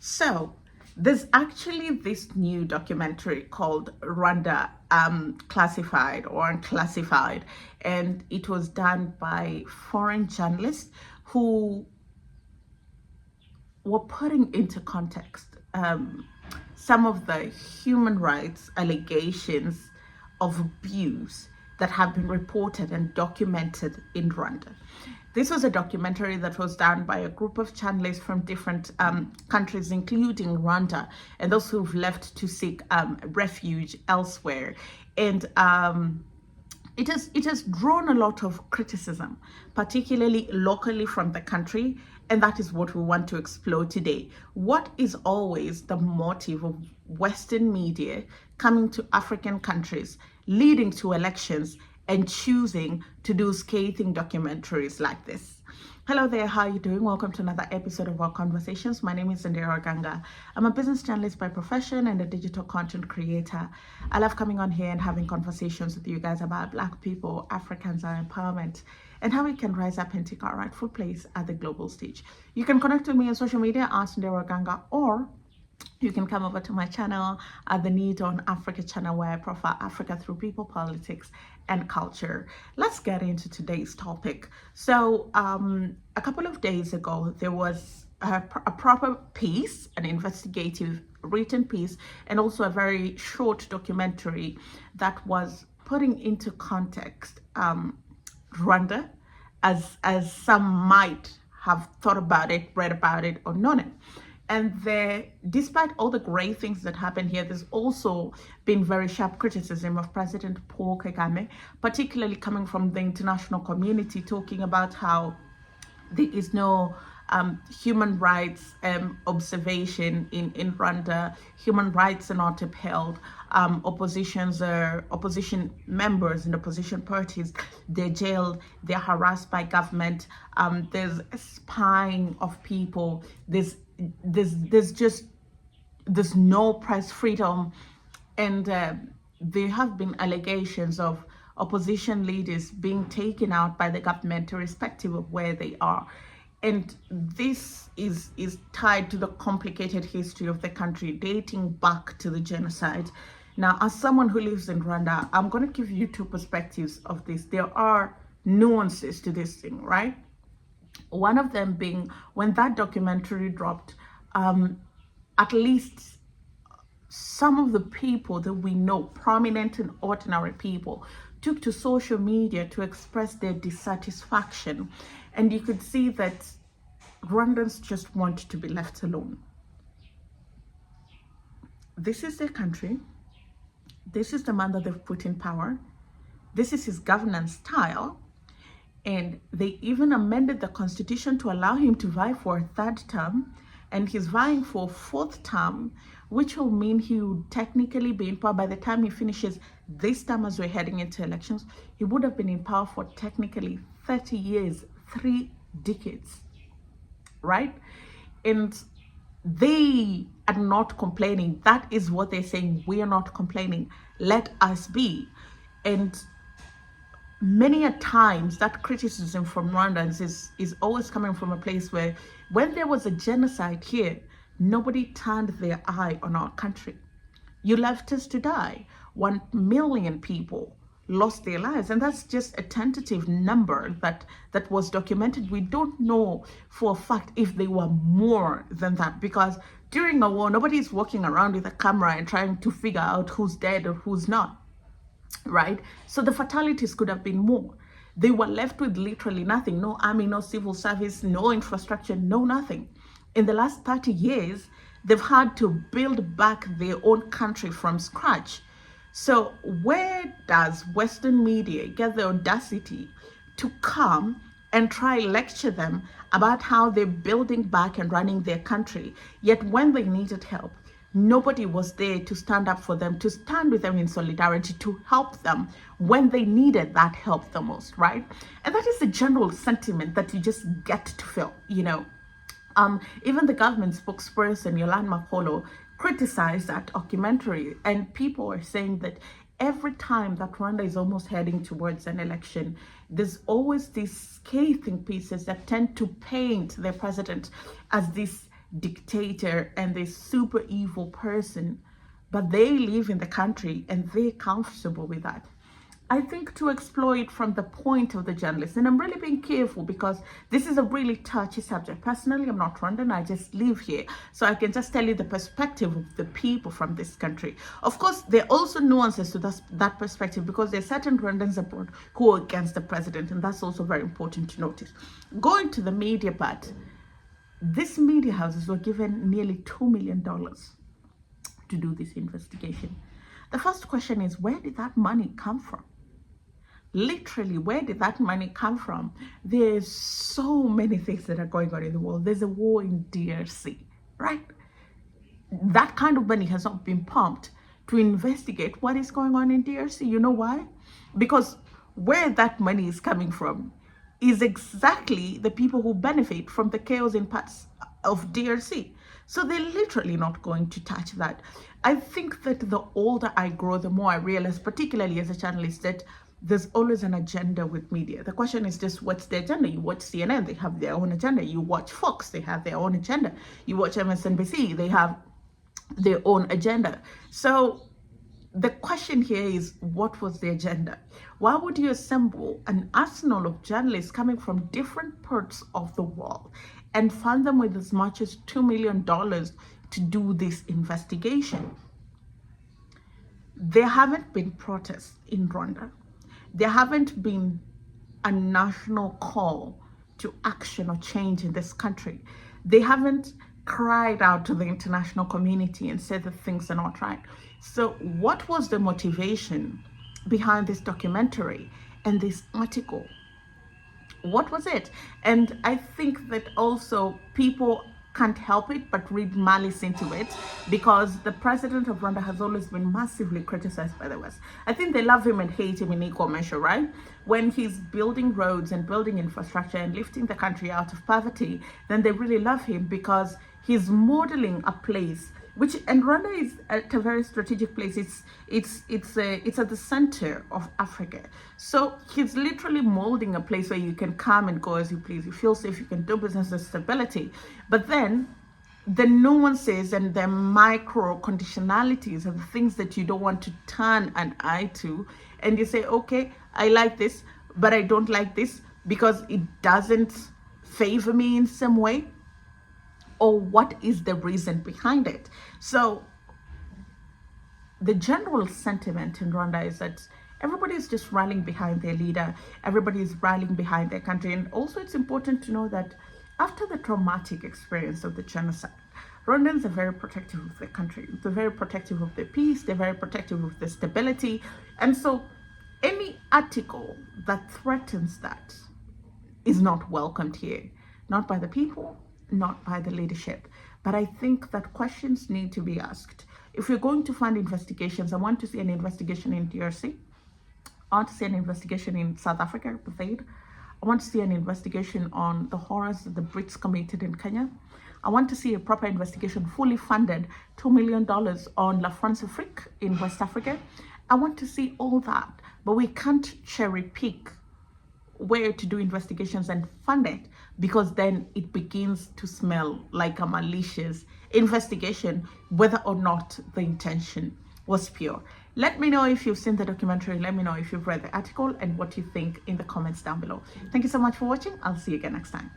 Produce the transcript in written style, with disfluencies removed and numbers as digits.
So there's actually this new documentary called Rwanda Classified or Unclassified, and it was done by foreign journalists who were putting into context some of the human rights allegations of abuse that have been reported and documented in Rwanda. This was a documentary that was done by a group of journalists from different countries, including Rwanda, and those who've left to seek refuge elsewhere. And it has drawn a lot of criticism, particularly locally from the country, and that is what we want to explore today. What is always the motive of Western media coming to African countries, leading to elections, and choosing to do scathing documentaries like this? Hello there, how are you doing? Welcome to another episode of our conversations. My name is Ondiro Oganga. I'm a business journalist by profession and a digital content creator. I love coming on here and having conversations with you guys about Black people, Africans, our empowerment, and how we can rise up and take our rightful place at the global stage. You can connect with me on social media at Ondiro Oganga, or you can come over to my channel at the Need on Africa channel, where I profile Africa through people, politics, and culture. Let's get into today's topic. So a couple of days ago, there was a proper piece, an investigative written piece, and also a very short documentary that was putting into context Rwanda, as some might have thought about it, read about it, or known it. And despite all the great things that happened here, there's also been very sharp criticism of President Paul Kagame, particularly coming from the international community, talking about how there is no human rights observation in Rwanda. Human rights are not upheld. Opposition members and opposition parties, they're jailed, they're harassed by government. There's spying of people. There's no press freedom, and there have been allegations of opposition leaders being taken out by the government irrespective of where they are. And this is tied to the complicated history of the country dating back to the genocide. Now, as someone who lives in Rwanda, I'm going to give you two perspectives of this. There are nuances to this thing, right? One of them being, when that documentary dropped, at least some of the people that we know, prominent and ordinary people, took to social media to express their dissatisfaction. And you could see that Rwandans just want to be left alone. This is their country. This is the man that they've put in power. This is his governance style. And they even amended the constitution to allow him to vie for a third term. And he's vying for a fourth term, which will mean he would technically be in power by the time he finishes this term, as we're heading into elections. He would have been in power for technically 30 years, 3 decades, right? And they are not complaining. That is what they're saying. We are not complaining. Let us be. And many a times that criticism from Rwandans is always coming from a place where, when there was a genocide here, nobody turned their eye on our country. You left us to die. 1 million people lost their lives, and that's just a tentative number that was documented. We don't know for a fact if they were more than that, because during a war, nobody's walking around with a camera and trying to figure out who's dead or who's not. Right? So the fatalities could have been more. They were left with literally nothing. No army, no civil service, no infrastructure, no nothing. In the last 30 years, they've had to build back their own country from scratch. So where does Western media get the audacity to come and try lecture them about how they're building back and running their country, yet when they needed help, nobody was there to stand up for them, to stand with them in solidarity, to help them when they needed that help the most, right? And that is the general sentiment that you just get to feel, you know. Even the government spokesperson, Yolande Makolo, criticized that documentary, and people are saying that every time that Rwanda is almost heading towards an election, there's always these scathing pieces that tend to paint the president as this dictator and this super evil person, but they live in the country and they're comfortable with that. I think to explore it from the point of the journalist, and I'm really being careful because this is a really touchy subject. Personally, I'm not Rwandan, I just live here. So I can just tell you the perspective of the people from this country. Of course, there are also nuances to that perspective because there are certain Rwandans abroad who are against the president, and that's also very important to notice. Going to the media part, these media houses were given nearly $2 million to do this investigation. The first question is, where did that money come from? Literally, where did that money come from? There's so many things that are going on in the world. There's a war in DRC, right? That kind of money has not been pumped to investigate what is going on in DRC. You know why? Because where that money is coming from is exactly the people who benefit from the chaos in parts of DRC. So they're literally not going to touch that. I think that the older I grow, the more I realize, particularly as a journalist, that there's always an agenda with media. The question is just, what's the agenda? You watch CNN, they have their own agenda. You watch Fox, they have their own agenda. You watch MSNBC, they have their own agenda. So the question here is, what was the agenda? Why would you assemble an arsenal of journalists coming from different parts of the world and fund them with as much as $2 million to do this investigation? There haven't been protests in Rwanda. There haven't been a national call to action or change in this country. They haven't cried out to the international community and said that things are not right. So what was the motivation behind this documentary and this article? What was it? And I think that also people can't help it but read malice into it, because the president of Rwanda has always been massively criticized by the West. I think they love him and hate him in equal measure, right? When he's building roads and building infrastructure and lifting the country out of poverty, then they really love him because he's modeling a place which, and Rwanda is at a very strategic place. It's at the center of Africa. So he's literally molding a place where you can come and go as you please. You feel safe, you can do business with stability. But then the nuances and the micro conditionalities are the things that you don't want to turn an eye to. And you say, okay, I like this, but I don't like this because it doesn't favor me in some way. Or what is the reason behind it? So the general sentiment in Rwanda is that everybody is just rallying behind their leader. Everybody is rallying behind their country. And also it's important to know that after the traumatic experience of the genocide, Rwandans are very protective of their country. They're very protective of their peace. They're very protective of their stability. And so any article that threatens that is not welcomed here, not by the people, not by the leadership. But I think that questions need to be asked. If we're going to fund investigations, I want to see an investigation in DRC. I want to see an investigation in South Africa, Bethade. I want to see an investigation on the horrors that the Brits committed in Kenya. I want to see a proper investigation, fully funded, $2 million on La France Afrique in West Africa. I want to see all that, but we can't cherry pick where to do investigations and fund it, because then it begins to smell like a malicious investigation, whether or not the intention was pure. Let me know if you've seen the documentary. Let me know if you've read the article and what you think in the comments down below. Thank you so much for watching. I'll see you again next time.